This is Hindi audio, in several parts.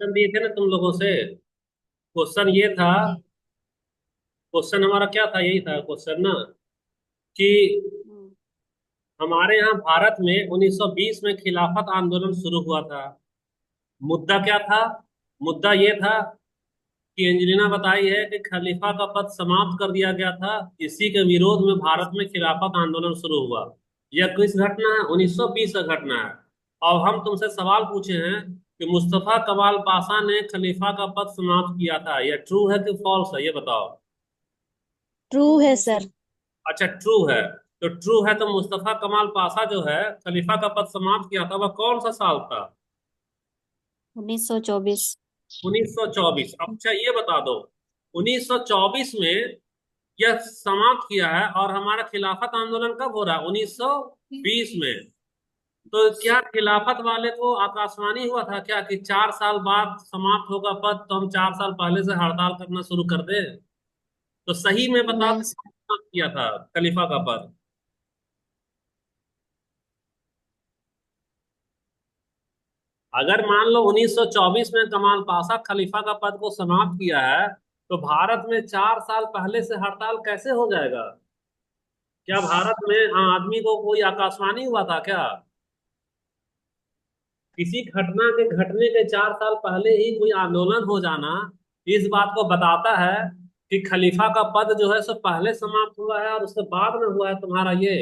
क्वेश्चन दिए थे ना तुम लोगों से। क्वेश्चन ये था। जी। क्वेश्चन हमारा क्या था, यही था क्वेश्चन ना, कि हम्म। हमारे यहाँ भारत में 1920 में खिलाफत आंदोलन शुरू हुआ था। मुद्दा क्या था? मुद्दा ये था कि एंजेलिना बताई है कि खलीफा का पद समाप्त कर दिया गया था। इसी के विरोध में भारत में खिलाफत आंदोलन शुरू हुआ। यह किस घटना है? 1920 का घटना है। और हम तुमसे सवाल पूछे हैं कि मुस्तफा कमाल पाशा ने खलीफा का पद समाप्त किया था। यह ट्रू है कि फॉल्स है, ये बताओ। ट्रू है सर। अच्छा, ट्रू है। तो ट्रू है तो मुस्तफा कमाल पाशा जो है खलीफा का पद समाप्त किया था, वह कौन सा साल था? 1924। 1924। अच्छा ये बता दो, 1924 में यह समाप्त किया है और हमारा खिलाफत आंदोलन कब हो रहा है? 1920 में। तो क्या खिलाफत वाले को आकाशवाणी हुआ था क्या कि 4 साल बाद समाप्त होगा पद, तो हम 4 साल पहले से हड़ताल करना शुरू कर दें? तो सही में बता नहीं दो, सर। समाप्त किया था खलीफा का पद। अगर मान लो 1924 में कमाल पाशा खलीफा का पद को समाप्त किया है, तो भारत में 4 साल पहले से हड़ताल कैसे हो जाएगा? क्या भारत में आदमी को कोई आकाशवाणी हुआ था क्या? किसी घटना के घटने के 4 साल पहले ही कोई आंदोलन हो जाना इस बात को बताता है कि खलीफा का पद जो है सो पहले समाप्त हुआ है और उसके बाद में हुआ है तुम्हारा ये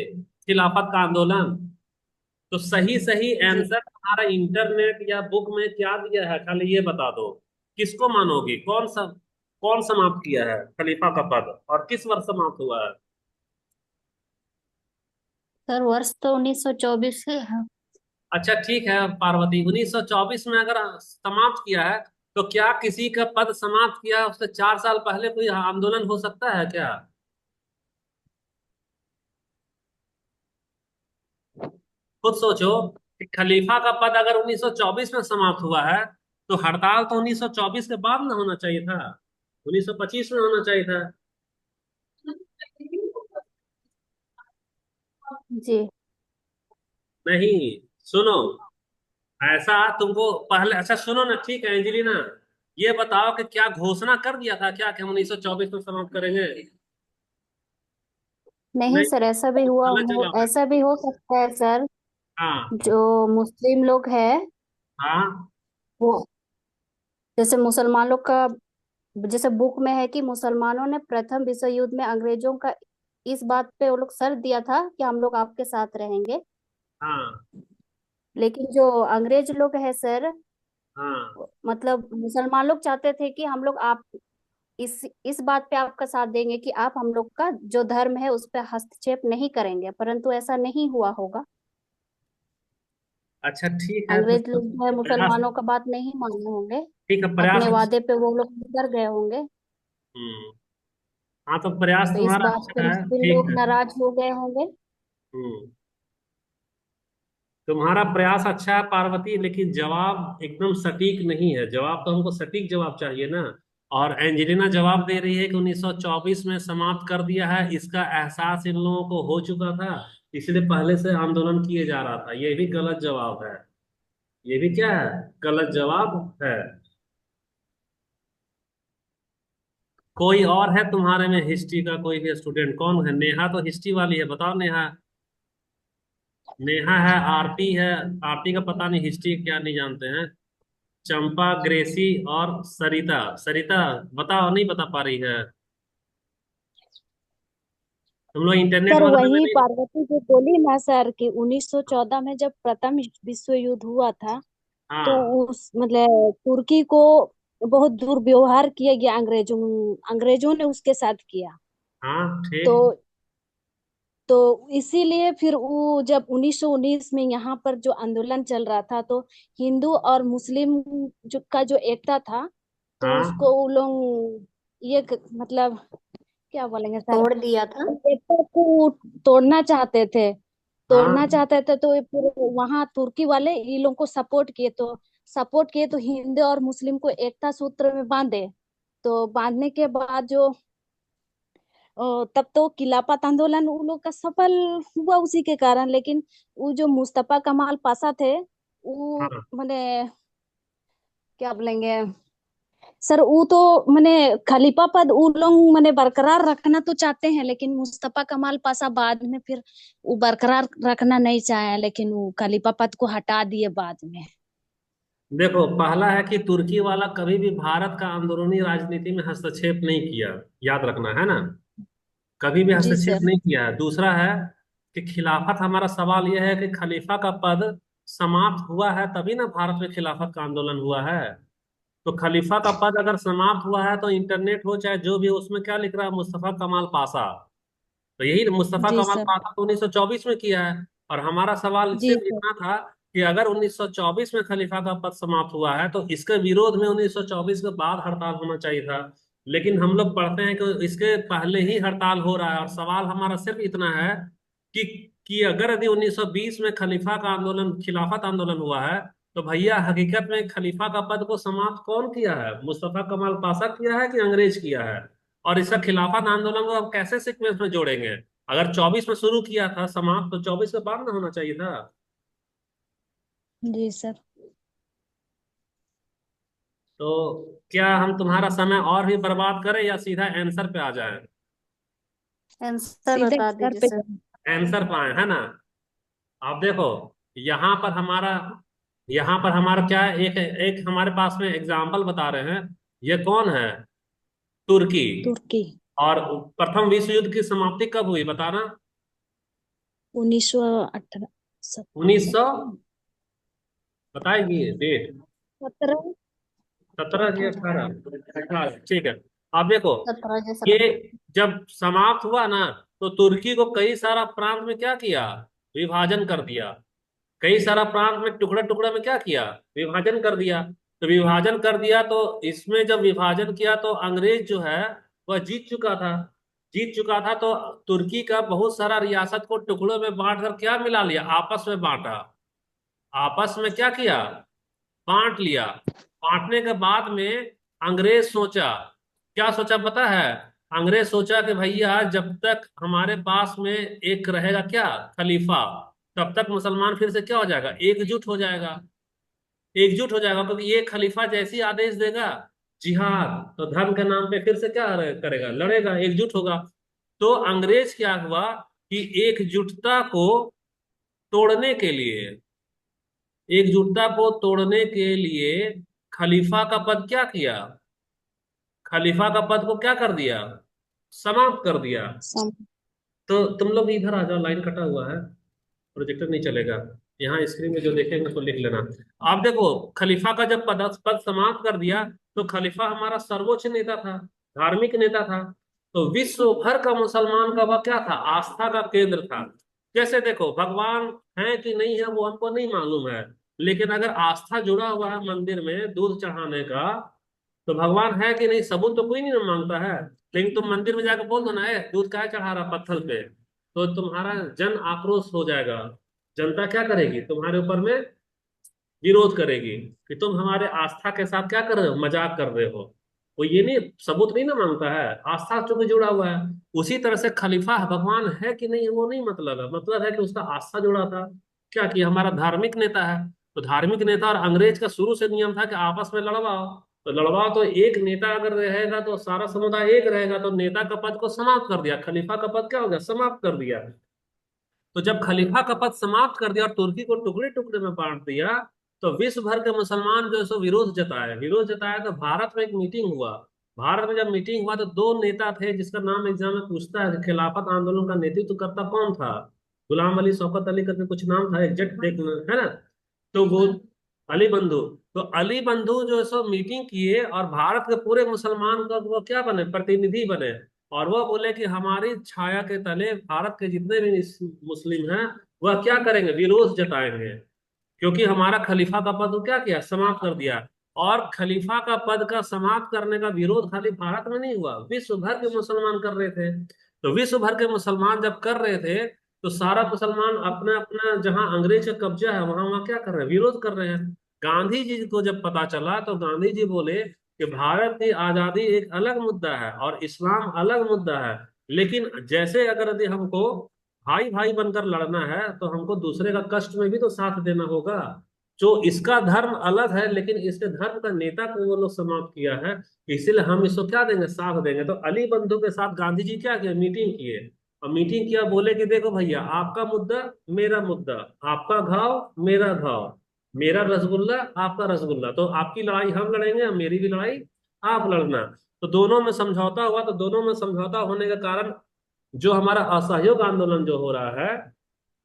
खिलाफत का आंदोलन। तो सही सही जी। आंसर तुम्हारा इंटरनेट या बुक में क्या दिया है, खाली ये बता दो। किसको मानोगी? कौन समाप्त किया है खलीफा का पद और किस वर्ष समाप्त हुआ है? सर वर्ष तो 1924 से है। अच्छा ठीक है पार्वती, 1924 में अगर समाप्त किया है, तो क्या किसी का पद समाप्त किया है उससे 4 साल पहले कोई आंदोलन हो सकता है क्या? खुद सोचो कि खलीफा का पद अगर 1924 में समाप्त हुआ है, तो हड़ताल तो 1924 के बाद ना होना चाहिए था, 1925 में होना चाहिए था। जी। नहीं, सुनो, ऐसा तुमको पहले, अच्छा सुनो ना, ठीक है एंजेलिना, ये बताओ कि क्या घोषणा कर दिया था क्या कि हम 1924 में समाप्त करेंगे? नहीं नहीं, सर, ऐसा भी हुआ गलत हो, जवाब है। ऐसा भी हो सकता है सर। हाँ। जो मुस्लिम लोग हैं हाँ। वो, जैसे मुसलमान लोग का, जैसे बुक में है कि मुसलमानों ने प्रथम विश्व युद्ध में अंग्रेजों का इस बात पे वो लोग शर्त दिया था कि हम लोग आपके साथ रहेंगे। हाँ। लेकिन जो अंग्रेज लोग है सर, हाँ। मतलब मुसलमान लोग चाहते थे कि हम लोग आप इस बात पे आपका साथ देंगे कि आप हम लोग का जो धर्म है उस पे हस्तक्षेप नहीं करेंगे, परंतु ऐसा नहीं हुआ होगा। अच्छा ठीक है तो अंग्रेज लोग जो है प्रयास, मुसलमानों का बात नहीं माने होंगे। ठीक है अपने प्रयास। वादे पे वो लोग उतर गए होंगे। हम्म। हाँ तो प्रयास तो इस तुम्हारा बात पे अच्छा है, मुस्लिम ठीक लोग है। नाराज हो गए होंगे। हम्म। तुम्हारा प्रयास अच्छा है पार्वती, लेकिन जवाब एकदम सटीक नहीं है। जवाब तो हमको सटीक जवाब चाहिए ना। और एंजेलिना जवाब दे रही है कि 1924 में समाप्त कर दिया है, इसका एहसास इन लोगों को हो चुका था, इसलिए पहले से आंदोलन किए जा रहा था। ये भी गलत जवाब है। ये भी क्या है? गलत जवाब है। कोई और है तुम्हारे में हिस्ट्री का कोई भी स्टूडेंट? कौन है? नेहा तो हिस्ट्री वाली है, बताओ नेहा। नेहा है, आरती है। आरती का पता नहीं हिस्ट्री क्या नहीं जानते हैं। चंपा, ग्रेसी और सरिता। सरिता बताओ, नहीं बता पा रही है? तुम लोग इंटरनेट सर वगैरह में वही नहीं? पार्वती जो बोली ना सर कि 1914 में जब प्रथम विश्व युद्ध हुआ था, तो हाँ। उस मतलब तुर्की को बहुत दुर्व्यवहार किया गया, अंग्रेजों ने उसके साथ किया। हाँ तो ठीक। तो इसीलिए फिर वो जब 1919 में यहाँ पर जो आंदोलन चल रहा था, तो हिंदू और मुस्लिम जो एकता था, तो हाँ। उसको वो लोग मतलब क्या बोलेंगे सर, तोड़ दिया था। एकता को तोड़ना चाहते थे। हाँ। तो ये फिर वहां तुर्की वाले ये लोग को सपोर्ट किए तो हिंदू और मुस्लिम को एकता सूत्र में बांधे। तो बांधने के बाद जो तब तो खिलाफत आंदोलन उन लोग का सफल हुआ उसी के कारण। लेकिन वो जो मुस्तफा कमाल पाशा थे, वो हाँ। मैंने क्या बोलेंगे, सर वो तो मैंने खलीफा पद वो लोग मैंने बरकरार रखना तो चाहते हैं, लेकिन मुस्तफा कमाल पाशा बाद में फिर वो बरकरार रखना नहीं चाहे, लेकिन वो खलीफा पद को हटा दिए बाद में। देखो, पहला है कि तुर्की वाला कभी भी भारत का अंदरूनी राजनीति में हस्तक्षेप नहीं किया, याद रखना है ना, कभी भी जी हस्तक्षेप सर। नहीं किया है। दूसरा है कि खिलाफत, हमारा सवाल यह है कि खलीफा का पद समाप्त हुआ है तभी ना भारत में खिलाफत का आंदोलन हुआ है। तो खलीफा का पद अगर समाप्त हुआ है तो इंटरनेट हो चाहे जो भी हो, उसमें क्या लिख रहा है, मुस्तफा कमाल पाशा। तो यही मुस्तफा जी कमाल सर। पाशा तो 1924 में किया है। और हमारा सवाल जी सिर्फ सर। इतना था कि अगर 1924 में खलीफा का पद समाप्त हुआ है तो इसके विरोध में 1924 के बाद हड़ताल होना चाहिए था। लेकिन हम लोग पढ़ते हैं कि इसके पहले ही हड़ताल हो रहा है। और सवाल हमारा सिर्फ इतना है कि अगर यदि 1920 में खलीफा का आंदोलन, खिलाफत आंदोलन हुआ है, तो भैया हकीकत में खलीफा का पद को समाप्त कौन किया है, मुस्तफा कमाल पाशा किया है कि अंग्रेज किया है? और इसका खिलाफत आंदोलन को अब कैसे सीक्वेंस में जोड़ेंगे? अगर 24 में शुरू किया था समाप्त, तो 24 के बाद ना होना चाहिए था? जी सर। तो क्या हम तुम्हारा समय और भी बर्बाद करें या सीधा आंसर पे आ जाएं? आंसर सीधे बता सर दीजिए पे। सर। आंसर पाए है ना? आप देखो, यहाँ पर हमारा यहाँ पर हमारा क्या है, एक एक हमारे पास में एग्जाम्पल बता रहे हैं। ये कौन है? तुर्की। तुर्की। और प्रथम विश्व युद्ध की समाप्ति कब हुई बताना? 1918। 1900, बताएगी डेट? 17। 17 की 18? 18, ठीक है। आप देखो, 17 ये जब समाप्त हुआ ना, तो तुर्की को कई सारा प्रांत में क्या किया, विभाजन कर दिया। कई सारा प्रांत में टुकड़े टुकड़े में क्या किया, विभाजन कर दिया। तो विभाजन कर दिया, तो इसमें जब विभाजन किया तो अंग्रेज जो है वह जीत चुका था। जीत चुका था तो तुर्की का बहुत सारा रियासत को टुकड़ों में बांट कर क्या मिला लिया, आपस में बांटा। आपस में क्या किया, बांट लिया। बांटने के बाद में अंग्रेज सोचा, क्या सोचा पता है? अंग्रेज सोचा कि भैया जब तक हमारे पास में एक रहेगा क्या, खलीफा, तब तक मुसलमान फिर से क्या हो जाएगा, एकजुट हो जाएगा। एकजुट हो जाएगा, क्योंकि ये खलीफा जैसी आदेश देगा, जिहाद, तो धर्म के नाम पे फिर से क्या करेगा, लड़ेगा, एकजुट होगा। तो अंग्रेज क्या हुआ कि एकजुटता को तोड़ने के लिए, एकजुटता को तोड़ने के लिए खलीफा का पद क्या किया, खलीफा का पद को क्या कर दिया, समाप्त कर दिया। सम। तो तुम लोग इधर आ जाओ, लाइन कटा हुआ है, प्रोजेक्टर नहीं चलेगा। यहाँ स्क्रीन में जो देखेंगे उसको लिख लेना। आप देखो, खलीफा का जब पद समाप्त कर दिया, तो खलीफा हमारा सर्वोच्च नेता था, धार्मिक नेता था। तो विश्व भर का मुसलमान का वह क्या था, आस्था का केंद्र था। जैसे देखो, भगवान है कि नहीं है वो हमको नहीं मालूम है, लेकिन अगर आस्था जुड़ा हुआ है मंदिर में दूध चढ़ाने का, तो भगवान है कि नहीं सबूत तो कोई नहीं ना मांगता है। लेकिन तुम मंदिर में जाकर बोल दो ना, है दूध क्या चढ़ा रहा पत्थर पे, तो तुम्हारा जन आक्रोश हो जाएगा। जनता क्या करेगी, तुम्हारे ऊपर में विरोध करेगी कि तुम हमारे आस्था के साथ क्या कर रहे हो, मजाक कर रहे हो। वो ये नहीं, सबूत नहीं ना मांगता है, आस्था चूंकि जुड़ा हुआ है। उसी तरह से खलीफा भगवान है कि नहीं वो नहीं मतलब है, मतलब है कि उसका आस्था जुड़ा था। क्या कि हमारा धार्मिक नेता है। तो धार्मिक नेता, और अंग्रेज का शुरू से नियम था कि आपस में लड़वाओ। तो लड़वाओ, तो एक नेता अगर रहेगा तो सारा समुदाय एक रहेगा। तो नेता का पद को समाप्त कर दिया, खलीफा का पद क्या हो गया, समाप्त कर दिया। तो जब खलीफा का पद समाप्त कर दिया और तुर्की को टुकड़े टुकड़े में बांट दिया, तो विश्व भर के मुसलमान जो है सो विरोध जताया, विरोध जताया। तो भारत में एक मीटिंग हुआ। भारत में जब मीटिंग हुआ तो दो नेता थे जिसका नाम एग्जाम में पूछता है, खिलाफत आंदोलन का नेतृत्व करता कौन था? गुलाम अली, शौकत अली करके कुछ नाम था, एग्जैक्ट देखना है ना। तो वो अली बंधु। तो अली बंधु जो है सो मीटिंग किए और भारत के पूरे मुसलमान का वो क्या बने, प्रतिनिधि बने। और वह बोले कि हमारी छाया के तले भारत के जितने भी मुस्लिम हैं, वह क्या करेंगे, विरोध जताएंगे। क्योंकि हमारा खलीफा का पद को क्या किया, समाप्त कर दिया। और खलीफा का पद का समाप्त करने का विरोध खाली भारत में नहीं हुआ, विश्व भर के मुसलमान कर रहे थे। तो विश्व भर के मुसलमान जब कर रहे थे, तो सारा मुसलमान अपना अपना, जहां अंग्रेज का कब्जा है वहां वहां क्या कर रहे हैं, विरोध कर रहे हैं। गांधी जी को जब पता चला तो गांधी जी बोले कि भारत की आजादी एक अलग मुद्दा है और इस्लाम अलग मुद्दा है। लेकिन जैसे अगर यदि हमको भाई भाई बनकर लड़ना है, तो हमको दूसरे का कष्ट में भी तो साथ देना होगा। जो इसका धर्म अलग है लेकिन इसके धर्म का नेता को वो लोग समाप्त किया है, इसीलिए हम इसको क्या देंगे, साथ देंगे। तो अली बंधु के साथ गांधी जी क्या किए, मीटिंग किए। और मीटिंग किया, बोले कि देखो भैया, आपका मुद्दा मेरा मुद्दा, आपका घाव मेरा घाव, मेरा रसगुल्ला आपका रसगुल्ला, तो आपकी लड़ाई हम लड़ेंगे, मेरी भी लड़ाई आप लड़ना। तो दोनों में समझौता हुआ। तो दोनों में समझौता होने के कारण जो हमारा असहयोग आंदोलन जो हो रहा है,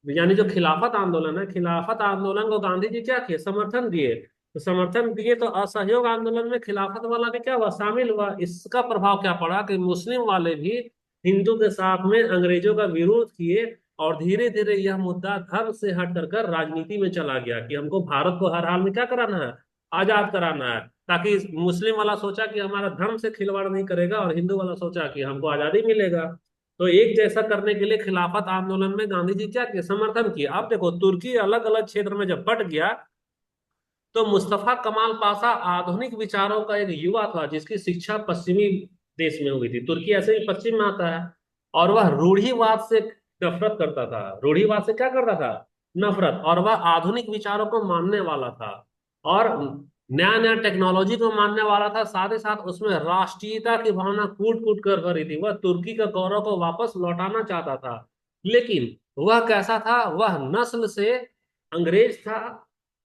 यानी जो खिलाफत आंदोलन है, खिलाफत आंदोलन को गांधी जी क्या किए, समर्थन दिए। तो समर्थन दिए तो असहयोग आंदोलन में खिलाफत वाला के क्या हुआ, शामिल हुआ। इसका प्रभाव क्या पड़ा कि मुस्लिम वाले भी हिंदू के साथ में अंग्रेजों का विरोध किए। और धीरे धीरे यह मुद्दा धर्म से हट कर राजनीति में चला गया कि हमको भारत को हर हाल में क्या कराना है, आजाद कराना है। ताकि मुस्लिम वाला सोचा कि हमारा धर्म से खिलवाड़ नहीं करेगा, और हिंदू वाला सोचा कि हमको आजादी मिलेगा। तो एक जैसा करने के लिए खिलाफत आंदोलन में गांधी जी क्या किए, समर्थन किया। अब देखो, तुर्की अलग अलग क्षेत्र में जब बट गया, तो मुस्तफा कमाल पाशा आधुनिक विचारों का एक युवा था जिसकी शिक्षा पश्चिमी देश में हुई थी। तुर्की ऐसे भी पश्चिम में आता है। और वह रूढ़िवाद से नफरत करता था। रूढ़िवाद से क्या करता था, नफरत। और वह आधुनिक विचारों को मानने वाला था, और नया नया टेक्नोलॉजी को मानने वाला था। साथ ही साथ उसमें राष्ट्रीयता की भावना कूट कूट कर भरी थी। वह तुर्की का गौरव को वापस लौटाना चाहता था। लेकिन वह कैसा था, वह नस्ल से अंग्रेज था,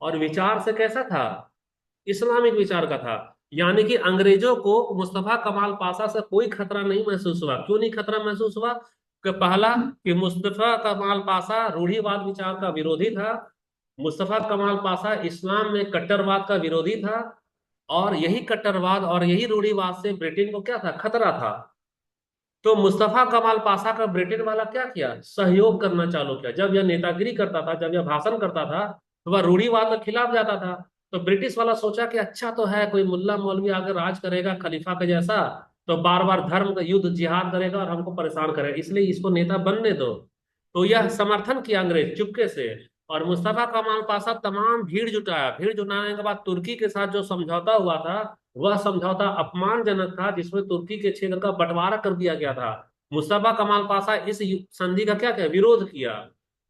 और विचार से कैसा था, इस्लामिक विचार का था। यानी कि अंग्रेजों को मुस्तफा कमाल पाशा से कोई खतरा नहीं महसूस हुआ। क्यों नहीं खतरा महसूस हुआ, कि पहला, कि मुस्तफा कमाल पाशा रूढ़िवाद विचार का विरोधी था। मुस्तफा कमाल पाशा इस्लाम में कट्टरवाद का विरोधी था। और यही कट्टरवाद और यही रूढ़िवाद से ब्रिटेन को क्या था, खतरा था। तो मुस्तफा कमाल पाशा का ब्रिटेन वाला क्या किया, सहयोग करना चालू किया। जब यह नेतागिरी करता था, जब यह भाषण करता था, तो वह रूढ़िवाद के खिलाफ जाता था। तो ब्रिटिश वाला सोचा कि अच्छा तो है, कोई मुल्ला मौलवी आगे राज करेगा खलीफा के जैसा, तो बार बार धर्म का युद्ध जिहाद करेगा और हमको परेशान करेगा, इसलिए इसको नेता बनने दो। तो यह समर्थन किया अंग्रेज चुपके से। और मुस्तफा कमाल पाशा तमाम भीड़ जुटाया। भीड़ जुटाने के बाद तुर्की के साथ जो समझौता हुआ था, वह समझौता अपमानजनक था, जिसमें तुर्की के क्षेत्र का बंटवारा कर दिया गया था। मुस्तफा कमाल पाशा इस संधि का क्या किया, विरोध किया।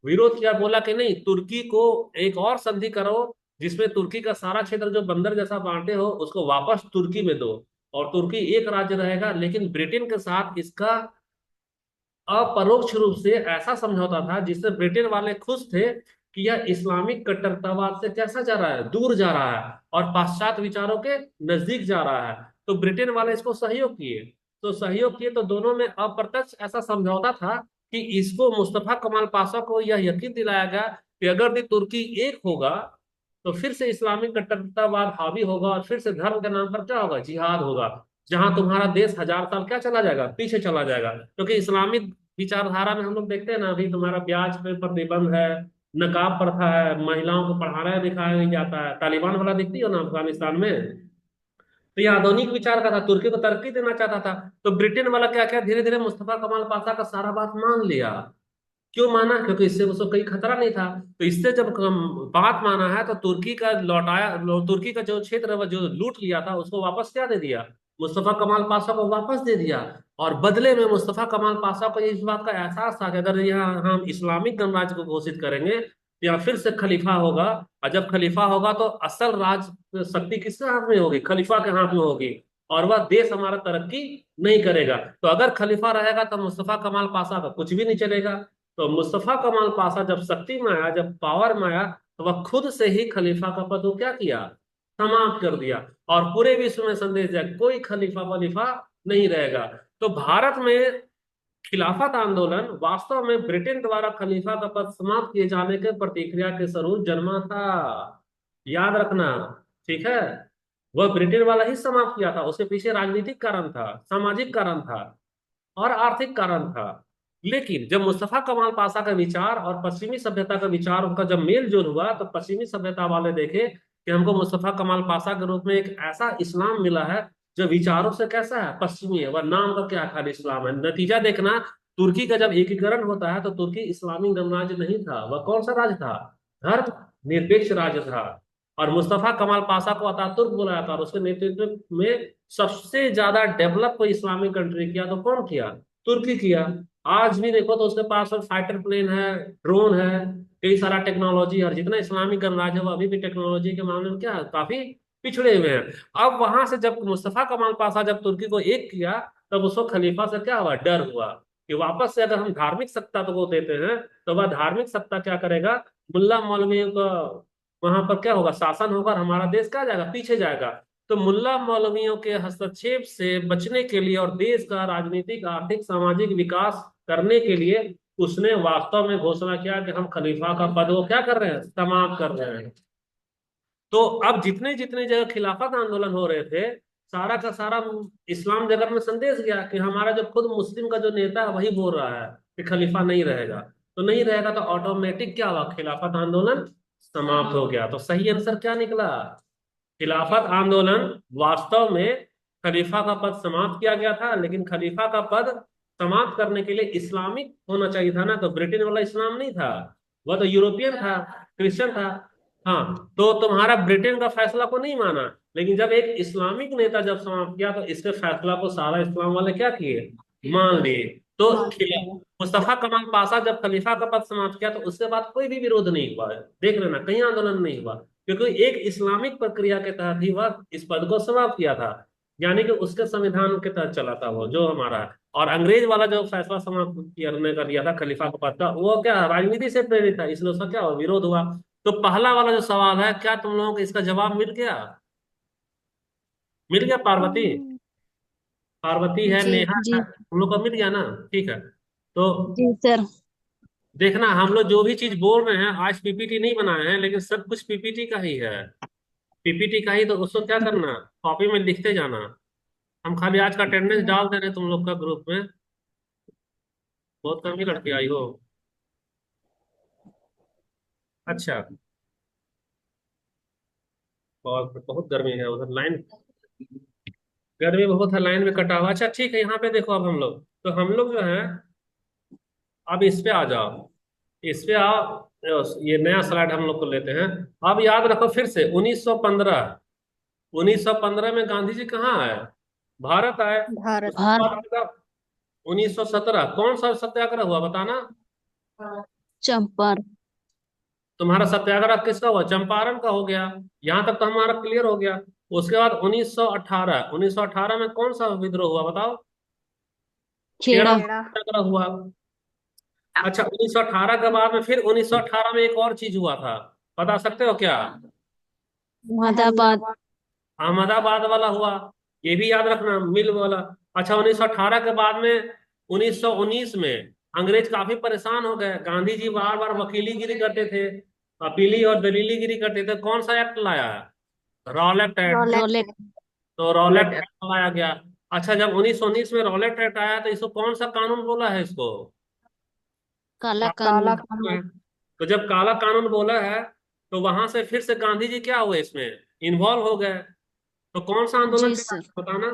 विरोध किया, बोला कि नहीं, तुर्की को एक और संधि करो जिसमें तुर्की का सारा क्षेत्र जो बंदर जैसा बांटे हो उसको वापस तुर्की में दो, और तुर्की एक राज्य रहेगा। लेकिन ब्रिटेन के साथ इसका अपरोक्ष रूप से ऐसा समझौता था जिससे ब्रिटेन वाले खुश थे कि यह इस्लामिक कट्टरतावाद से कैसा जा रहा है, दूर जा रहा है, और पाश्चात्य विचारों के नजदीक जा रहा है। तो ब्रिटेन वाले इसको सहयोग किए। तो सहयोग किए, तो दोनों में अप्रत्यक्ष ऐसा समझौता था कि इसको मुस्तफा कमाल पाशा को यह यकीन दिलाया गया कि अगर भी तुर्की एक होगा तो फिर से इस्लामिक कट्टरतावाद हावी होगा, और फिर से धर्म के नाम पर क्या होगा, जिहाद होगा। जहां तुम्हारा देश 1000 साल क्या चला जाएगा, पीछे चला जाएगा। क्योंकि इस्लामिक विचारधारा में हम लोग देखते हैं ना, अभी तुम्हारा ब्याज पे प्रतिबंध है, नकाब प्रथा है, महिलाओं को पढ़ाया लिखाया नहीं जाता है, तालिबान वाला दिखती हो ना अफगानिस्तान में। तो ये आधुनिक विचार का था, तुर्की को तरक्की देना चाहता था। तो ब्रिटेन वाला क्या क्या, धीरे धीरे मुस्तफा कमाल पाशा का सारा बात मान लिया। क्यों माना, क्योंकि इससे उसको कोई खतरा नहीं था। तो इससे जब बात माना है, तो तुर्की का लौटाया, तुर्की का जो क्षेत्र है जो लूट लिया था उसको वापस क्या दे दिया, मुस्तफा कमाल पाशा को वापस दे दिया। और बदले में मुस्तफा कमाल पाशा को इस बात का एहसास था कि अगर यहाँ हम इस्लामिक गणराज्य को घोषित करेंगे तो यहाँ फिर से खलीफा होगा। और जब खलीफा होगा तो असल राज शक्ति किसके हाथ में होगी, खलीफा के हाथ में होगी, और वह देश हमारा तरक्की नहीं करेगा। तो अगर खलीफा रहेगा तो मुस्तफा कमाल पाशा का कुछ भी नहीं चलेगा। तो मुस्तफा कमाल पाशा जब शक्ति में आया, जब पावर में आया, तो वह खुद से ही खलीफा का पद को क्या किया, समाप्त कर दिया। और पूरे विश्व में संदेश दिया कोई खलीफा वलीफा नहीं रहेगा। तो भारत में खिलाफत आंदोलन वास्तव में ब्रिटेन द्वारा खलीफा का पद समाप्त किए जाने के प्रतिक्रिया के स्वरूप जन्मा था। याद रखना, ठीक है। वह ब्रिटेन वाला ही समाप्त किया था, उसके पीछे राजनीतिक कारण था, सामाजिक कारण था, और आर्थिक कारण था। लेकिन जब मुस्तफा कमाल पाशा का विचार और पश्चिमी सभ्यता का विचार, उनका जब मेल जोल हुआ, तो पश्चिमी सभ्यता वाले देखे कि हमको मुस्तफा कमाल पाशा के रूप में एक ऐसा इस्लाम मिला है जो विचारों से कैसा है, पश्चिमी है, वह नाम का क्या खाली इस्लाम है। नतीजा देखना, तुर्की का जब एकीकरण होता है तो तुर्की इस्लामी गणराज्य नहीं था, वह कौन सा राज्य था, धर्म निरपेक्ष राज्य था। और मुस्तफा कमाल पाशा को अतातुर्क बुलाया था, और उसके नेतृत्व में सबसे ज्यादा डेवलप कोई इस्लामिक कंट्री किया तो कौन किया, तुर्की किया। आज भी देखो तो उसके पास फाइटर प्लेन है, ड्रोन है, कई सारा टेक्नोलॉजी, और जितना इस्लामिक गणराज्य है वो अभी भी टेक्नोलॉजी के मामले में क्या है, काफी पिछड़े हुए हैं। अब वहां से जब मुस्तफा कमाल पाशा जब तुर्की को एक किया, तब उसको खलीफा से क्या हुआ, डर हुआ कि वापस से अगर हम धार्मिक सत्ता तो को देते हैं, तो वह धार्मिक सत्ता क्या करेगा, मुल्ला मौलवियों का वहां पर क्या होगा, शासन होगा, और हमारा देश क्या जाएगा, पीछे जाएगा। तो मुल्ला मौलवियों के हस्तक्षेप से बचने के लिए और देश का राजनीतिक आर्थिक सामाजिक विकास करने के लिए उसने वास्तव में घोषणा किया कि हम खलीफा का पद वो क्या कर रहे हैं, समाप्त कर रहे हैं। तो अब जितने जितने जगह खिलाफत आंदोलन हो रहे थे, सारा का सारा इस्लाम जगत में संदेश गया कि हमारा जो खुद मुस्लिम का जो नेता है वही बोल रहा है कि खलीफा नहीं रहेगा। तो नहीं रहेगा तो ऑटोमेटिक क्या हुआ, खिलाफत आंदोलन समाप्त हो गया। तो सही आंसर क्या निकला, खिलाफत आंदोलन वास्तव में खलीफा का पद समाप्त किया गया था, लेकिन खलीफा का पद समाप्त करने के लिए इस्लामिक होना चाहिए था ना, तो ब्रिटेन वाला इस्लाम नहीं था, वह तो यूरोपियन था, क्रिश्चियन था। हाँ, तो तुम्हारा ब्रिटेन का फैसला को नहीं माना, लेकिन जब एक इस्लामिक नेता जब समाप्त किया तो इसके फैसला को सारा इस्लाम वाले क्या किए, मान लिए। तो मान खिला लिया। मुस्तफा कमाल पाशा जब खलीफा का पद समाप्त किया तो उसके बाद कोई भी विरोध नहीं हुआ है, देख लेना कहीं आंदोलन नहीं हुआ, क्योंकि एक इस्लामिक प्रक्रिया के तहत ही वह इस पद को समाप्त किया था, यानी कि उसके संविधान के तहत चला था वो जो हमारा है। और अंग्रेज वाला जो फैसला समाप्त करने का दिया था खलीफा के पद का, वो क्या राजनीति से प्रेरित था, इसलिए उसका क्या हुआ, विरोध हुआ। तो पहला वाला जो सवाल है, क्या तुम लोगों को इसका जवाब मिल गया, मिल गया पार्वती, पार्वती है, जी। नेहा है, जी तुम लोग को मिल गया ना, ठीक है। तो जी सर। देखना हम लोग जो भी चीज बोल रहे हैं, आज पीपीटी नहीं बनाए हैं, लेकिन सब कुछ पीपीटी का ही है, पीपीटी का ही। तो उसको क्या करना, कॉपी में लिखते जाना। हम खाली आज का अटेंडेंस डाल दे रहे हैं तुम लोग का ग्रुप में, बहुत कम ही लड़की आई हो। अच्छा, बहुत बहुत गर्मी है उधर, लाइन गर्मी बहुत है, लाइन में कटा हुआ। अच्छा ठीक है, यहाँ पे देखो, अब हम लोग, तो हम लोग जो है, अब इस पे आ जाओ, इस पे आओ। ये नया स्लाइड हम लोग को लेते हैं। अब याद रखो फिर से, 1915, 1915 में गांधी जी कहाँ आए, भारत आए। भारत। उसके भारत। बाद 1917 कौन सा सत्याग्रह हुआ बताना, चंपारण। तुम्हारा सत्याग्रह किसका हुआ, चंपारण का हो गया। यहां तक तो हमारा क्लियर हो गया। उसके बाद 1918, 1918 में कौन सा विद्रोह हुआ बताओ, खेड़ा खेड़ा। खेड़ा। सत्याग्रह हुआ। अच्छा, 1918 के बाद में फिर 1918 में एक और चीज हुआ था, बता सकते हो क्या, अहमदाबाद। अहमदाबाद। अहमदाबाद वाला हुआ, ये भी याद रखना, मिल वाला। अच्छा, 1918 के बाद में 1919 में अंग्रेज काफी परेशान हो गए, गांधी जी बार बार वकीलीगिरी करते थे, अपीली और दलीलीगिरी करते थे, कौन सा एक्ट लाया, Rowlatt Act. Rowlatt Rowlatt. Act. तो रॉलेट एक्ट लाया गया। अच्छा, जब 1919 में रॉलेट एक्ट आया तो इसको कौन सा कानून बोला है, इसको काला काला कानून। कानून। तो जब काला कानून बोला है, तो वहां से फिर से गांधी जी क्या हुए, इसमें इन्वॉल्व हो गए। तो कौन सा आंदोलन जी चला सर। बताना,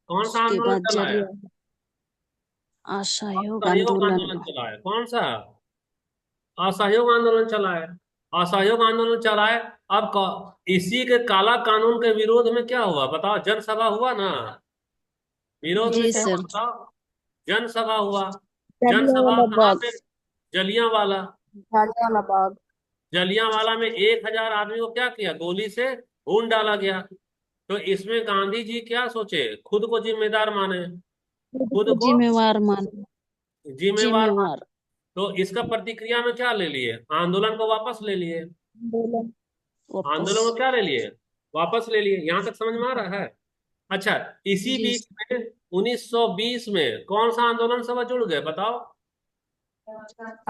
कौन सा उसके आंदोलन बाद चला है, जलिया असहयोग असहयोग आंदोलन। आंदोलन चला है, कौन सा, असहयोग आंदोलन चला है, असहयोग आंदोलन चला है। अब इसी के काला कानून के विरोध में क्या हुआ बताओ, जनसभा हुआ ना, विरोध में जी जी क्या सर। हुआ सर। बताओ, जनसभा हुआ। जनसभा जलियांवाला कहाँ बाग। पे, जलियांवाला, जलियांवाला बाग। जलियांवाला में 1,000 आदमी को क्या किया, गोली से भून डाला गया। तो इसमें गांधी जी क्या सोचे, खुद को जिम्मेदार माने, खुद खुद को को जिम्मेवार माने। जिम्मेवार माने। जिम्मेवार। तो इसका प्रतिक्रिया में क्या ले लिए, आंदोलन को वापस ले लिए, आंदोलन वापस। आंदोलन को क्या ले लिए, वापस ले लिए। यहां तक समझ में आ रहा है। अच्छा, इसी जी बीच सर। में 1920 में कौन सा आंदोलन सब जुड़ गए बताओ,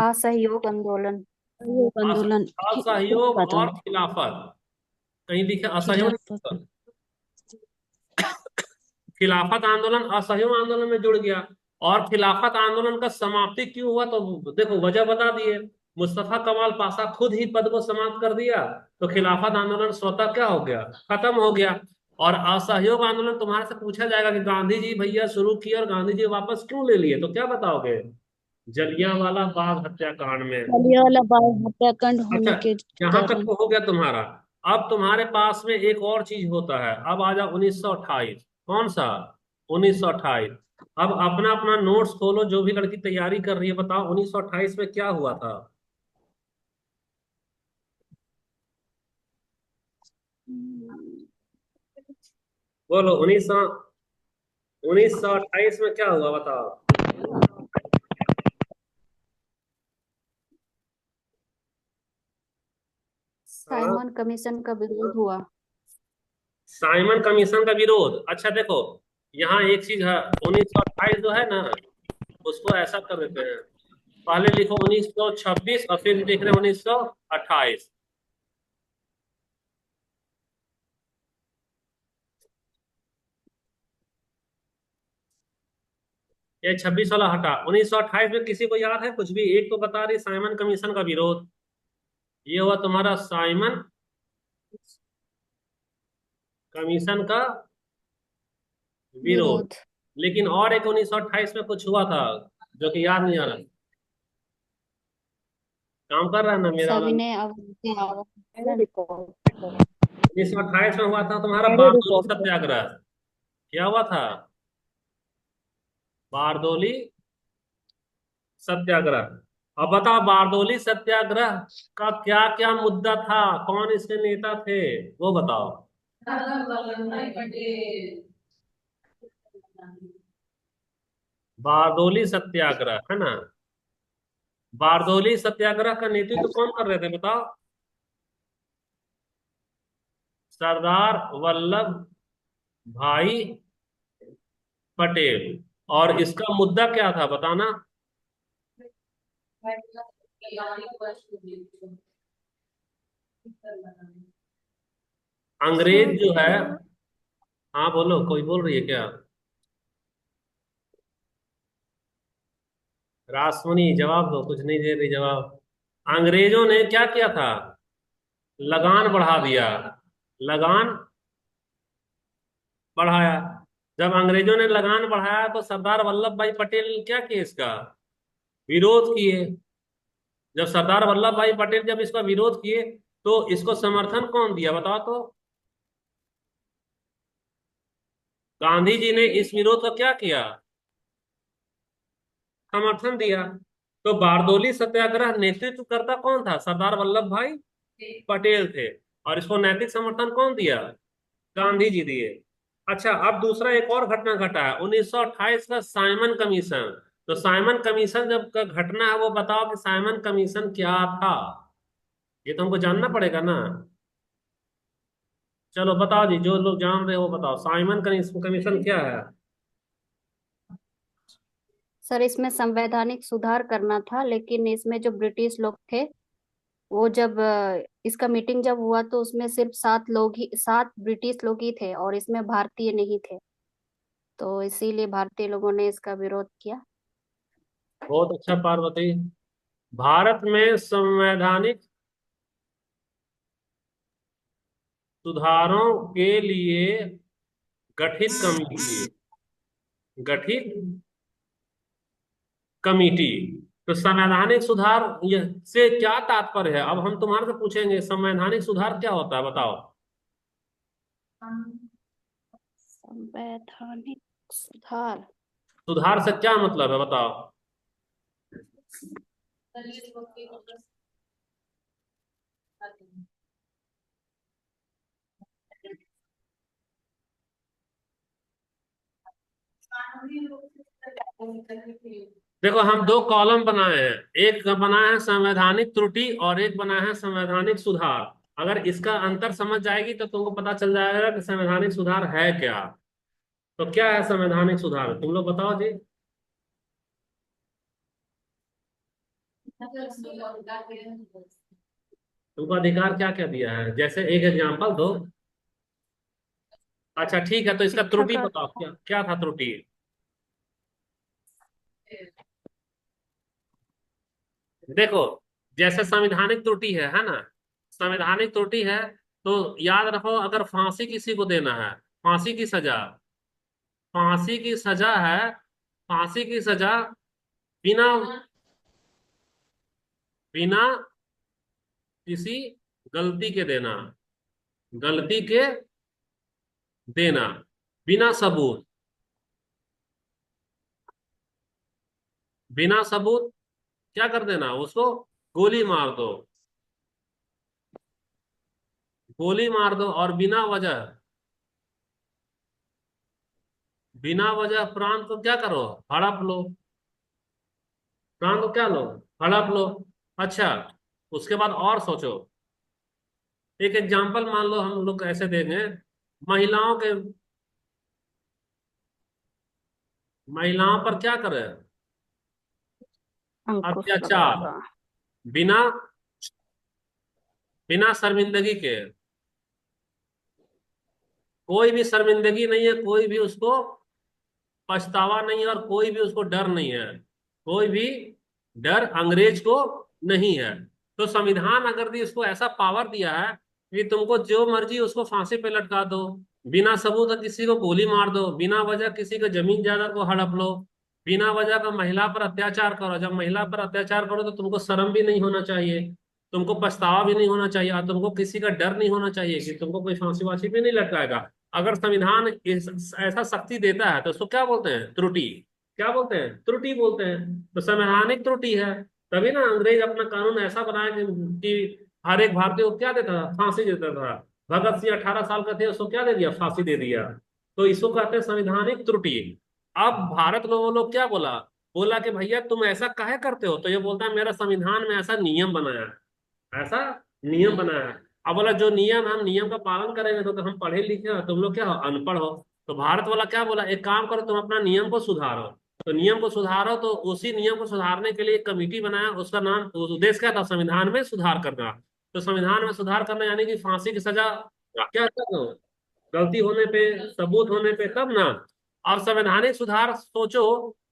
असहयोग आंदोलन। असहयोग आंदोलन। असहयोग खिलाफत और आंदोलन। खिलाफत, कहीं दिखे असहयोग खिलाफत। नहीं लिखा। खिलाफत आंदोलन असहयोग आंदोलन में जुड़ गया। और खिलाफत आंदोलन का समाप्ति क्यों हुआ, तो देखो वजह बता दिए, मुस्तफा कमाल पाशा खुद ही पद को समाप्त कर दिया, तो खिलाफत आंदोलन स्वतः क्या हो गया, खत्म हो गया। और असहयोग आंदोलन तुम्हारे से पूछा जाएगा कि गांधी जी भैया शुरू किए और गांधी जी वापस क्यों ले लिए, तो क्या बताओगे, जलियांवाला बाग हत्याकांड में। जलियांवाला बाग हत्याकांड अच्छा, होने के यहां तक कारण। तो हो गया तुम्हारा। अब तुम्हारे पास में एक और चीज होता है, अब आ जाओ 1928, कौन सा, 1928। अब अपना अपना नोट्स खोलो, जो भी लड़की तैयारी कर रही है बताओ 1928 में क्या हुआ था। बोलो 1928 में क्या हुआ बताओ। हाँ, साइमन कमीशन का विरोध हुआ। साइमन कमीशन का विरोध। अच्छा देखो, यहाँ एक चीज है, 1928 जो है ना, उसको ऐसा कर देते हैं, पहले लिखो 1926 और फिर लिख रहे 1928। ये 26 वाला हटा। 1928 में किसी को याद है कुछ भी? एक तो बता रही साइमन कमीशन का विरोध, ये हुआ तुम्हारा साइमन कमीशन का विरोध। विरोध। लेकिन और एक 1928 में कुछ हुआ था जो कि याद नहीं आ रहा। काम कर रहा है ना मेरा वाला? सविनय अवज्ञा। 1928 में हुआ था तुम्हारा बारदोली सत्याग्रह। क्या हुआ था? बारदोली सत्याग्रह। अब बताओ बारदोली सत्याग्रह का क्या क्या मुद्दा था, कौन इसके नेता थे, वो बताओ। बारदोली सत्याग्रह है ना। बारदोली सत्याग्रह का नेतृत्व कौन कर रहे थे बताओ? सरदार वल्लभ भाई पटेल। और इसका मुद्दा क्या था बताना। अंग्रेज जो है, हाँ बोलो, कोई बोल रही है क्या? रासमणी जवाब दो, कुछ नहीं दे रही जवाब। अंग्रेजों ने क्या किया था? लगान बढ़ा दिया। लगान बढ़ाया। जब अंग्रेजों ने लगान बढ़ाया तो सरदार वल्लभ भाई पटेल क्या किए? इसका विरोध किए। जब सरदार वल्लभ भाई पटेल जब इसका विरोध किए तो इसको समर्थन कौन दिया बताओ तो। गांधी जी ने इस विरोध का क्या किया? समर्थन दिया। तो बारदोली सत्याग्रह नेतृत्वकर्ता कौन था? सरदार वल्लभ भाई पटेल थे। और इसको नैतिक समर्थन कौन दिया? गांधी जी दिए। अच्छा, अब दूसरा एक और घटना घटा है 1928 का साइमन कमीशन। तो साइमन कमीशन जब का घटना है वो बताओ कि साइमन कमीशन क्या था। ये तो हमको जानना पड़ेगा ना। चलो बताओ जी, जो लोग जान रहे हो वो बताओ, साइमन कमीशन क्या है? सर इसमें संवैधानिक सुधार करना था, लेकिन इसमें जो ब्रिटिश लोग थे वो जब इसका मीटिंग जब हुआ तो उसमें सिर्फ 7 लोग ही, 7 ब्रिटिश लोग ही थे और इसमें भारतीय नहीं थे, तो इसीलिए भारतीय लोगों ने इसका विरोध किया। बहुत अच्छा पार्वती। भारत में संवैधानिक सुधारों के लिए गठित कमेटी, गठित कमेटी। तो संवैधानिक सुधार से क्या तात्पर्य है? अब हम तुम्हारे से पूछेंगे संवैधानिक सुधार क्या होता है बताओ। संवैधानिक सुधार। सुधार से क्या मतलब है बताओ। देखो हम दो कॉलम बनाए हैं, एक का बना है संवैधानिक त्रुटि और एक बना है संवैधानिक सुधार। अगर इसका अंतर समझ जाएगी तो तुमको पता चल जाएगा कि संवैधानिक सुधार है क्या। तो क्या है संवैधानिक सुधार, तुम लोग बताओ जी। तुमको अधिकार क्या क्या दिया है, जैसे एक एग्जांपल दो। अच्छा ठीक है, तो इसका शिक्षा त्रुटि का बताओ, क्या क्या था त्रुटि। देखो, जैसे संवैधानिक त्रुटि है ना, संवैधानिक त्रुटि है तो याद रखो, अगर फांसी किसी को देना है, फांसी की सजा, फांसी की सजा है, फांसी की सजा बिना बिना किसी गलती के देना, गलती के देना, बिना सबूत, बिना सबूत क्या कर देना, उसको गोली मार दो, गोली मार दो, और बिना वजह, बिना वजह प्राण को क्या करो, हड़प लो, प्राण को क्या लो, हड़प लो। अच्छा, उसके बाद और सोचो, एक एग्जाम्पल मान लो हम लोग ऐसे देंगे, महिलाओं के, महिलाओं पर क्या करे, अंकुश अत्याचार, लगाएगा। बिना, बिना शर्मिंदगी के, कोई भी शर्मिंदगी नहीं है, कोई भी उसको पछतावा नहीं है, और कोई भी उसको डर नहीं है, कोई भी डर अंग्रेज को नहीं है। तो संविधान अगर भी इसको ऐसा पावर दिया है कि तुमको जो मर्जी उसको फांसी पे लटका दो, बिना सबूत किसी को गोली मार दो, बिना वजह किसी को जमीन जायदाद को हड़प लो, बिना वजह का महिला पर अत्याचार करो। जब महिला पर अत्याचार करो तो तुमको शर्म भी नहीं होना चाहिए, तुमको पछतावा भी नहीं होना चाहिए, और तुमको किसी का डर नहीं होना चाहिए कि तुमको कोई फांसी वांसी भी नहीं लटकाएगा। अगर संविधान ऐसा शक्ति देता है तो उसको क्या बोलते हैं, त्रुटि। क्या बोलते हैं, त्रुटि बोलते हैं। तो संवैधानिक त्रुटि है। तभी ना अंग्रेज अपना कानून ऐसा बनाया कि हर एक भारतीय को क्या देता था, फांसी देता था। भगत सिंह 18 साल का थे, उसको क्या दे दिया, फांसी दे दिया। तो इसको कहते हैं संवैधानिक त्रुटि। अब भारत लोगों लोग क्या बोला, बोला कि भैया तुम ऐसा काहे करते हो, तो ये बोलता है मेरा संविधान में ऐसा नियम बनाया है, ऐसा नियम बनाया है। अब बोला जो नियम, हम नियम का पालन करेंगे तो हम पढ़े लिखे हो, तुम लोग क्या हो, अनपढ़ हो। तो भारत वाला क्या बोला, एक काम करो तुम अपना नियम को सुधारो। तो नियम को सुधारो, तो उसी नियम को सुधारने के लिए एक कमेटी बनाया, उसका नाम, उद्देश्य क्या था, संविधान में सुधार करना। तो संविधान में सुधार करना यानी कि फांसी की सजा, क्या करो, गलती होने पे, सबूत होने पे तब ना। और संवैधानिक सुधार सोचो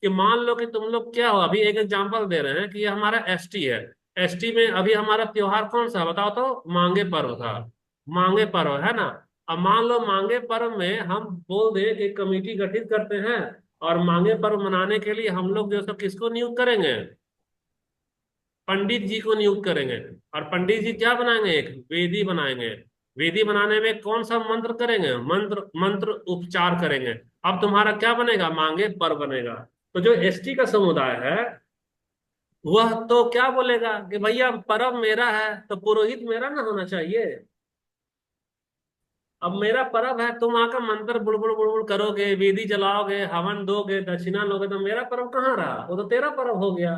कि मान लो कि तुम लोग क्या हो, अभी एक एग्जांपल दे रहे हैं कि ये हमारा एसटी है, एसटी में अभी हमारा त्योहार कौन सा है? बताओ तो, मांगे पर्व था, मांगे पर्व है ना। अब मान लो मांगे पर्व में हम बोल दें कि कमेटी गठित करते हैं, और मांगे पर्व मनाने के लिए हम लोग जो है किसको नियुक्त करेंगे, पंडित जी को नियुक्त करेंगे। और पंडित जी क्या बनाएंगे, एक वेदी बनाएंगे। वेदी बनाने में कौन सा मंत्र करेंगे, मंत्र मंत्र उपचार करेंगे। अब तुम्हारा क्या बनेगा, मांगे पर बनेगा। तो जो एसटी का समुदाय है, वह तो क्या बोलेगा कि भैया पर्व मेरा है तो पुरोहित मेरा ना होना चाहिए। अब मेरा पर्व है, तुम आकर मंत्र बुड़बुड़ बुड़बुड़ करोगे, वेदी जलाओगे, हवन दोगे, दक्षिणा लोगे, तो मेरा पर्व कहाँ रहा, वो तो तेरा पर्व हो गया।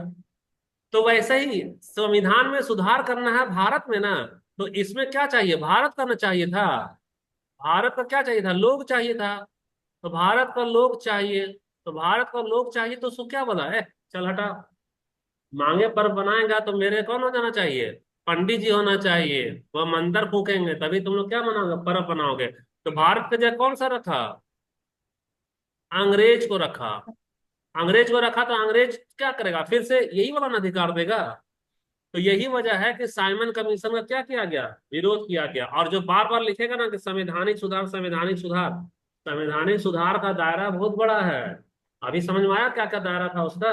तो वैसे ही संविधान में सुधार करना है भारत में ना, तो इसमें क्या चाहिए, भारत करना चाहिए था, भारत का क्या चाहिए था, लोग चाहिए था। तो भारत का लोग चाहिए, तो भारत का लोग चाहिए, तो उसको क्या बोला है, चल हटा, मांगे पर बनाएगा तो मेरे कौन हो जाना चाहिए, पंडित जी होना चाहिए। वह मंत्र फूकेंगे तभी तुम लोग क्या बनाओगे, पर्व बनाओगे। तो भारत का जगह कौन सा रखा, अंग्रेज को रखा। अंग्रेज को रखा तो अंग्रेज क्या करेगा, फिर से यही वाला ना अधिकार देगा। तो यही वजह है कि साइमन कमीशन का क्या किया गया, विरोध किया गया। और जो बार बार लिखेगा ना कि संवैधानिक सुधार, संवैधानिक सुधार, संवैधानिक सुधार का दायरा बहुत बड़ा है। अभी समझ में आया क्या क्या दायरा था उसका,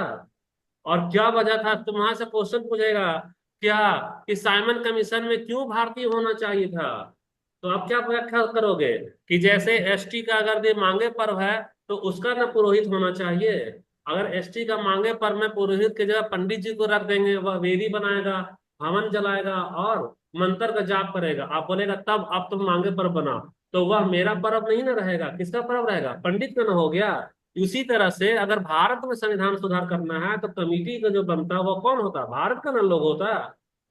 और क्या वजह था। तुम्हारे से क्वेश्चन पूछेगा क्या, कि साइमन कमीशन में क्यों भारतीय होना चाहिए था। तो आप क्या व्याख्या करोगे कि जैसे एसटी का अगर ये मांगे पर्व है तो उसका ना पुरोहित होना चाहिए। अगर एसटी का मांगे पर्व में पुरोहित की जगह पंडित जी को रख देंगे, वह वेदी बनाएगा, हवन जलाएगा और मंत्र का जाप करेगा, आप बोलेगा तब आप तुम मांगे पर्व बनाओ, तो वह मेरा पर्व नहीं ना रहेगा, किसका पर्व रहेगा, पंडित का ना हो गया। उसी तरह से अगर भारत में संविधान सुधार करना है तो कमिटी का जो बनता है वो कौन होता, भारत का ना लोग होता,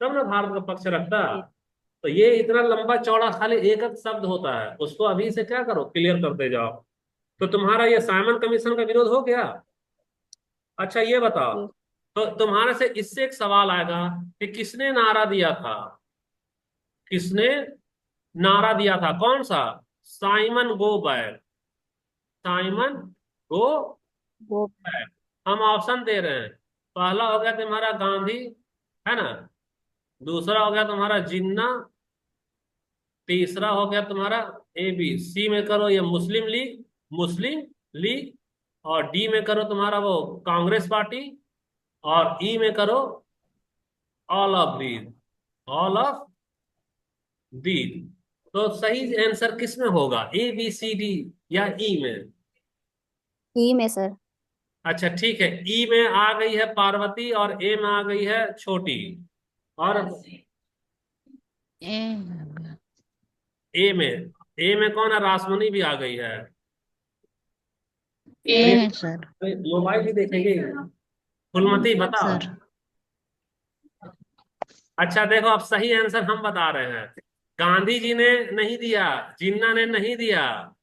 तब ना भारत का पक्ष रखता। जी। तो ये इतना लंबा चौड़ा खाली एक एक शब्द होता है, उसको अभी से क्या करो, क्लियर करते जाओ। तो तुम्हारा ये साइमन कमीशन का विरोध हो गया। अच्छा ये बताओ, जी। तो तुम्हारे से इससे एक सवाल आएगा कि किसने नारा दिया था, किसने नारा दिया था, कौन सा, Simon go back, Simon go वो बैक। हम ऑप्शन दे रहे हैं, पहला हो गया तुम्हारा गांधी, है ना, दूसरा हो गया तुम्हारा जिन्ना, तीसरा हो गया तुम्हारा ए बी, सी में करो ये मुस्लिम लीग, मुस्लिम लीग, और डी में करो तुम्हारा वो कांग्रेस पार्टी, और ई में करो all of these, all of these. तो सही आंसर किस में होगा, ए बी सी डी या ई में। ई में सर। अच्छा ठीक है, ई में आ गई है पार्वती और ए में आ गई है छोटी, और ए ए में कौन है, रासमणी भी आ गई है। ए अरे है सर। अरे, मोबाइल ही देखेंगे, फुलमती बताओ। सर अच्छा देखो, अब सही आंसर हम बता रहे हैं। गांधी जी ने नहीं दिया, जिन्ना ने नहीं दिया,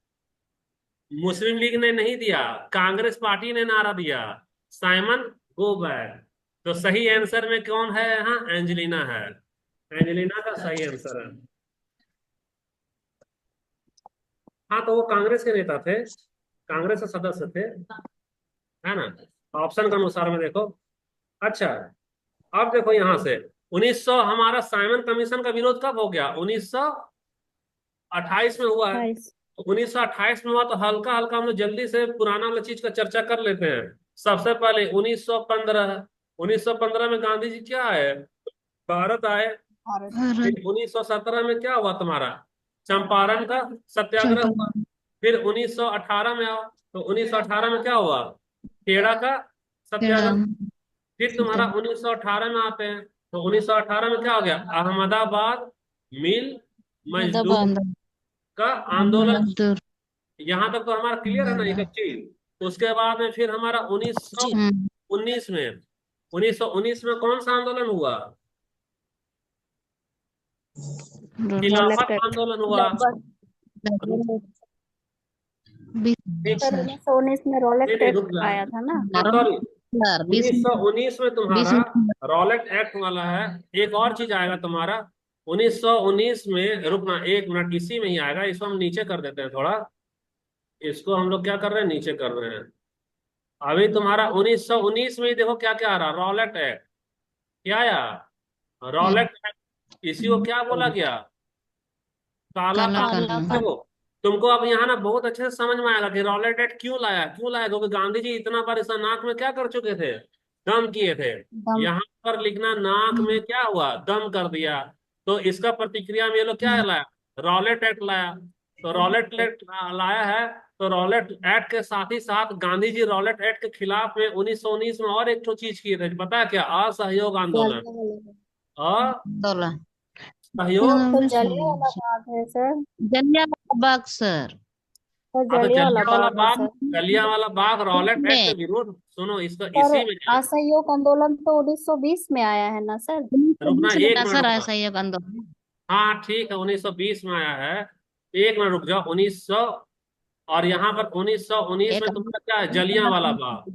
मुस्लिम लीग ने नहीं दिया, कांग्रेस पार्टी ने नारा दिया, साइमन गो बैक। तो सही आंसर में कौन है यहाँ, एंजेलिना है। एंजेलिना का सही आंसर है। हाँ तो वो कांग्रेस के नेता थे, कांग्रेस के सदस्य थे, है ना। ऑप्शन के अनुसार में देखो। अच्छा, अब देखो यहां से 1900 हमारा साइमन कमीशन का विरोध कब हो गया, 1928 में हुआ है। 22। 1928 में हुआ, तो हल्का हल्का हम लोग जल्दी से पुराना वाला चीज का चर्चा कर लेते हैं। सबसे पहले 1915, 1915 में गांधी जी क्या आए, भारत आए। भारत। भारत फिर 1917 में क्या हुआ तुम्हारा, चंपारण का सत्याग्रह हुआ। चंपारण फिर 1918 में आओ, तो 1918 में क्या हुआ, खेड़ा का खेड़ा सत्याग्रह। फिर तुम्हारा सत्याग्रह 1918 में आते हैं, तो 1918 में क्या हो गया, अहमदाबाद मिल मजदूर अहमदाबाद का आंदोलन। मजदूर। यहां तक तो हमारा क्लियर है ना, एक चीज। उसके बाद में फिर हमारा जी 1919 में, 1919 में कौन सा आंदोलन हुआ, रॉलेट खिलाफत एक्ट। आंदोलन हुआ। ठीक, सर 1919 में नहीं रॉलेट नहीं रुक एक्ट जा, आया था ना। हाँ सॉरी, बीस 1919 में बीस तुम्हारा रॉलेट एक्ट वाला है। एक और चीज आएगा तुम्हारा 1919 में, रुकना एक मिनट, इसी में ही आएगा, इसको हम नीचे कर देते हैं थोड़ा। इसको हम लोग क्या कर रहे हैं, नीचे कर रहे हैं। अभी तुम्हारा 1919 में ही देखो क्या क्या आ रहा, रॉलेट एक्ट क्या आया, रॉलेट एक्ट। इसी को क्या बोला गया, काला काला कानून। काला कानून। देखो, तुमको अब यहाँ ना बहुत अच्छे से समझ में आएगा कि रॉलेट एक्ट क्यों लाया, क्यों लाया, क्योंकि गांधी जी इतना बार इस नाक में क्या कर चुके थे, दम किए थे। दम। यहाँ पर लिखना नाक में क्या हुआ, दम कर दिया। तो इसका प्रतिक्रिया में ये लोग क्या लाया, रॉलेट एक्ट लाया। तो रॉलेट एक्ट लाया है। तो रॉलेट एक्ट के साथ ही साथ गांधी जी रॉलेट एक्ट के खिलाफ में 1919 में और एक तो चीज किए थे, पता है क्या, असहयोग आंदोलन। आंदोलन असहयोग, तो जलियांवाला बाग है सर। जलियांवाला बाग सर। तो हाँ तो जलियांवाला जलियांवाला बाग है बाग, sir. Jallianwala Bagh Rowlatt act के में विरोध, सुनो इसका पर इसी में है। असहयोग आंदोलन तो 1920 में आया है ना सर। रुकना 1920 में एक था मिनट सर रुकना, असहयोग आंदोलन। हाँ ठीक है 1920 में आया है। एक मिनट रुक जाओ, 1900, और यहाँ पर 1919 में एक तुम्हारा क्या है, जलियांवाला बाग,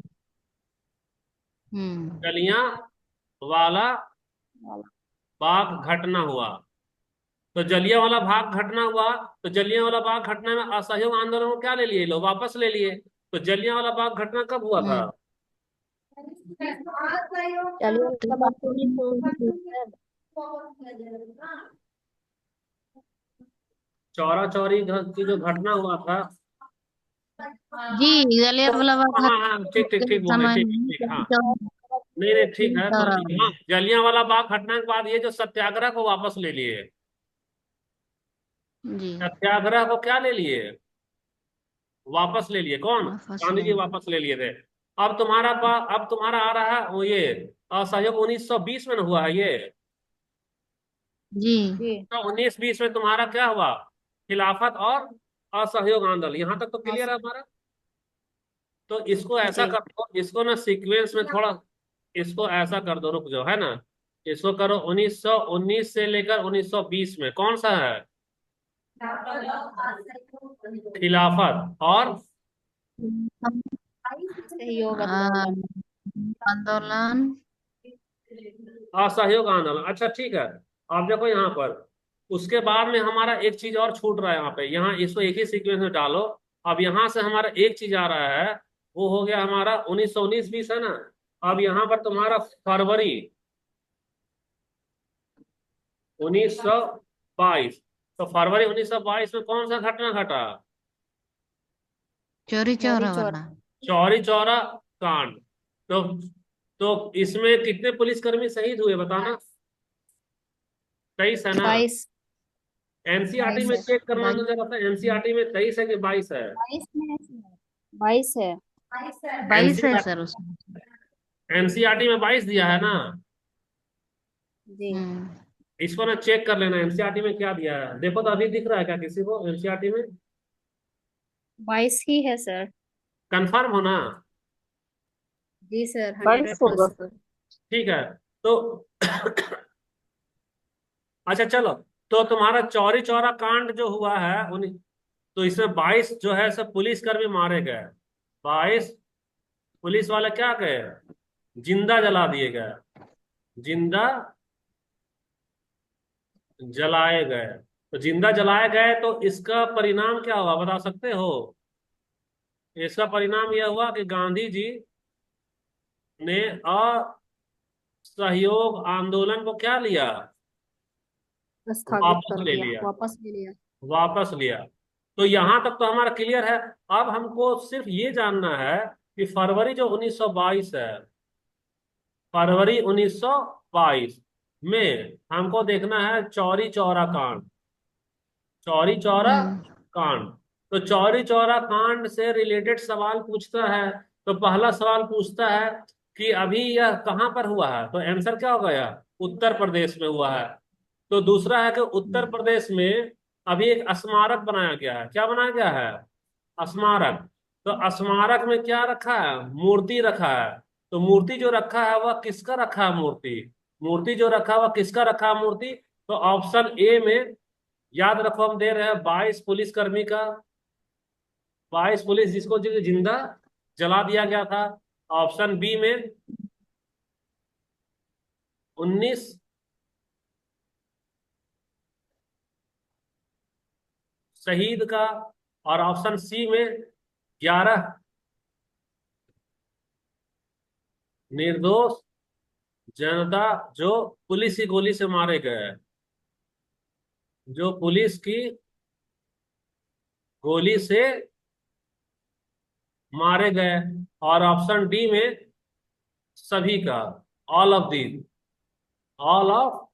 हम्म जलियांवाला बाग घटना हुआ। तो जलियांवाला बाग घटना हुआ, तो जलियांवाला बाग घटना में असहयोग आंदोलन को क्या ले लिए, लोग वापस ले लिए। तो जलियांवाला बाग घटना कब हुआ था, जलियांवाला बाग तो 1919 में सर। चौरा चौरी की जो घटना हुआ था। जी जलियांवाला बाग हाँ हाँ ठीक ठीक ठीक बोले, समय ठीक ठीक हाँ, नहीं नहीं ठीक है, तो हाँ जलियांवाला बाग घटना के बाद ये जो सत्याग्रह को वापस ले लिए, जी सत्याग्रह को क्या ले लिए, वापस ले लिए, कौन, वापस गांधी ले जी वापस ले लिए थे। अब तुम्हारा आ रहा है वो ये असहयोग 1920 में न हुआ है ये। जी जी तो 1920 में तुम्हारा क्या हुआ, खिलाफत और असहयोग आंदोलन। यहां तक तो क्लियर है हमारा। तो इसको ऐसा जी कर दो, इसको ना सीक्वेंस में थोड़ा, इसको ऐसा कर दो, रुक जाओ, है ना। इसको करो 1919 से लेकर 1920 में कौन सा है, खिलाफत और सहयोग आ, आंदोलन। आंदोलन। असहयोग आंदोलन, अच्छा ठीक है। अब देखो यहाँ पर, उसके बाद में हमारा एक चीज और छूट रहा है यहाँ पे, यहाँ इसको एक ही सीक्वेंस में डालो। अब यहाँ से हमारा एक चीज आ रहा है, वो हो गया हमारा 1919-20 है ना। अब यहाँ पर तुम्हारा फरवरी 1922, तो फरवरी 1922 में कौन सा घटना घटा, चोरी चौरी चौरा चौरा। वाला। चौरी चौरा कांड। तो इसमें कितने पुलिसकर्मी शहीद हुए बताना, 23 है ना। 22। एनसीईआरटी 22 में है। चेक करवा दो जरा सा, एनसीईआरटी में 23 है कि 22 है। 22 में है। 22 है। 22 है एनसीईआरटी सर उसमें। एनसीईआरटी में 22 दिया है ना। जी। इसको ना चेक कर लेना एनसीईआरटी में क्या दिया है, देखो तो अभी दिख रहा है क्या किसी को एनसीईआरटी में? 22 ही है सर। कंफर्म हो ना? जी सर, 22 होगा 100%। सर। ठीक है। तो अच्छा चलो, तो तुम्हारा चौरी चौरा कांड जो हुआ है उन, तो इसमें 22 जो है सब पुलिसकर्मी मारे गए। 22 पुलिस वाले क्या गए, जिंदा जला दिए गए, जिंदा जलाए गए। तो जिंदा जलाए गए तो इसका परिणाम क्या हुआ बता सकते हो? इसका परिणाम यह हुआ कि गांधी जी ने असहयोग आंदोलन को क्या लिया, स्थगित वापस कर ले दिया, लिया, वापस ले लिया। वापस लिया। तो यहां तक तो हमारा क्लियर है। अब हमको सिर्फ ये जानना है कि फरवरी जो 1922 है, फरवरी 1922 में हमको देखना है चौरी चौरा कांड, चौरी चौरा कांड। तो चौरी चौरा कांड से रिलेटेड सवाल पूछता है। तो पहला सवाल पूछता है कि अभी यह कहाँ पर हुआ है, तो आंसर क्या होगा, यह उत्तर प्रदेश में हुआ है। तो दूसरा है कि उत्तर प्रदेश में अभी एक स्मारक बनाया गया है। क्या बनाया गया है? स्मारक। तो स्मारक में क्या रखा है, मूर्ति रखा है। तो मूर्ति जो रखा है वह किसका रखा है, मूर्ति, मूर्ति जो रखा है वह किसका रखा है मूर्ति? तो ऑप्शन ए में याद रखो हम दे रहे हैं 22 पुलिसकर्मी का, 22 पुलिस जिसको जिंदा जला दिया गया था। ऑप्शन बी में 19 शहीद का, और ऑप्शन सी में 11 निर्दोष जनता जो पुलिस की गोली से मारे गए, जो पुलिस की गोली से मारे गए। और ऑप्शन डी में सभी का, all of the, all of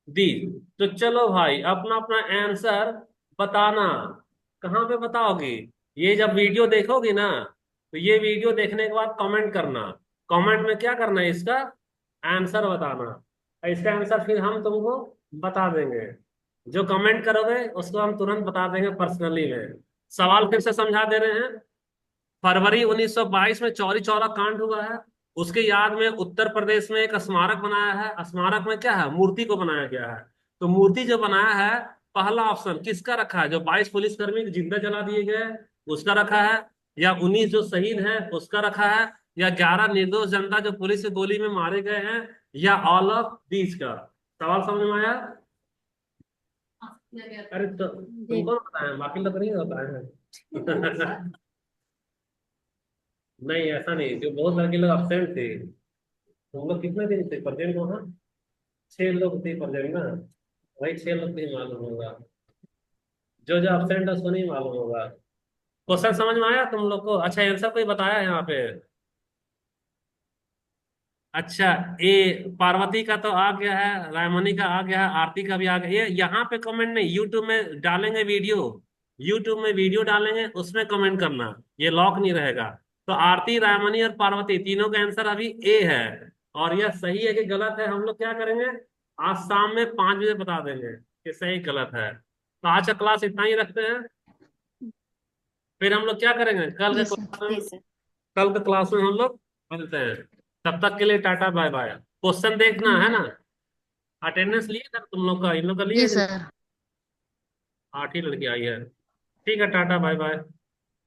the. तो चलो भाई अपना अपना आंसर बताना। कहाँ पे बताओगी? ये जब वीडियो देखोगी ना, तो ये वीडियो देखने के बाद कमेंट करना। कमेंट में क्या करना है, इसका आंसर बताना। और इसका आंसर फिर हम तुमको बता देंगे। जो कमेंट करोगे उसको हम तुरंत बता देंगे पर्सनली में। सवाल फिर से समझा दे रहे हैं। फरवरी 1922 में चौरी चौरा कांड हुआ है। उसके याद में उत्तर प्रदेश में एक स्मारक बनाया है। स्मारक में क्या है, मूर्ति को बनाया गया है। तो मूर्ति जो बनाया है, पहला ऑप्शन किसका रखा है, जो 22 पुलिसकर्मी जिंदा जला दिए गए उसका रखा है, या 19 जो शहीद है उसका रखा है, या 11 निर्दोष जनता जो पुलिस की गोली में मारे गए हैं, या ऑल ऑफ दीज का? सवाल समझ में आया? अरे तो जी। तुमको बताया, बाकी लोग नहीं बताया। नहीं ऐसा नहीं, जो बहुत लड़के लोग अब्सेंट थे। तुम लोग कितने दिन थे प्रेजेंट वहाँ? 6 लोग थे प्रेजेंट ना। वही 6 लोग को ही मालूम होगा, जो जो अब्सेंट है उसको नहीं मालूम होगा। क्वेश्चन समझ में आया तुम लोग को? अच्छा आंसर कोई बताया यहाँ पे? अच्छा, ए पार्वती का तो आ गया है, रायमणि का आ गया है, आरती का भी आ गया। ये यहाँ पे कमेंट नहीं, यूट्यूब में डालेंगे वीडियो, यूट्यूब में वीडियो डालेंगे उसमें कमेंट करना, ये लॉक नहीं रहेगा। तो आरती, रायमणि और पार्वती तीनों का आंसर अभी ए है। और यह सही है कि गलत है, हम लोग क्या करेंगे, आज शाम में 5 बजे बता देंगे कि सही गलत है। तो आज का क्लास इतना ही रखते हैं। फिर हम लोग क्या करेंगे, जी सर। जी सर। कल के क्लास में हम लोग मिलते हैं। तब तक के लिए टाटा बाय बाय। क्वेश्चन देखना है ना। अटेंडेंस लिए था तुम लोग का, इन लोग का लिए? जी सर। 8 ही लड़की आई है। ठीक है, टाटा बाय बाय।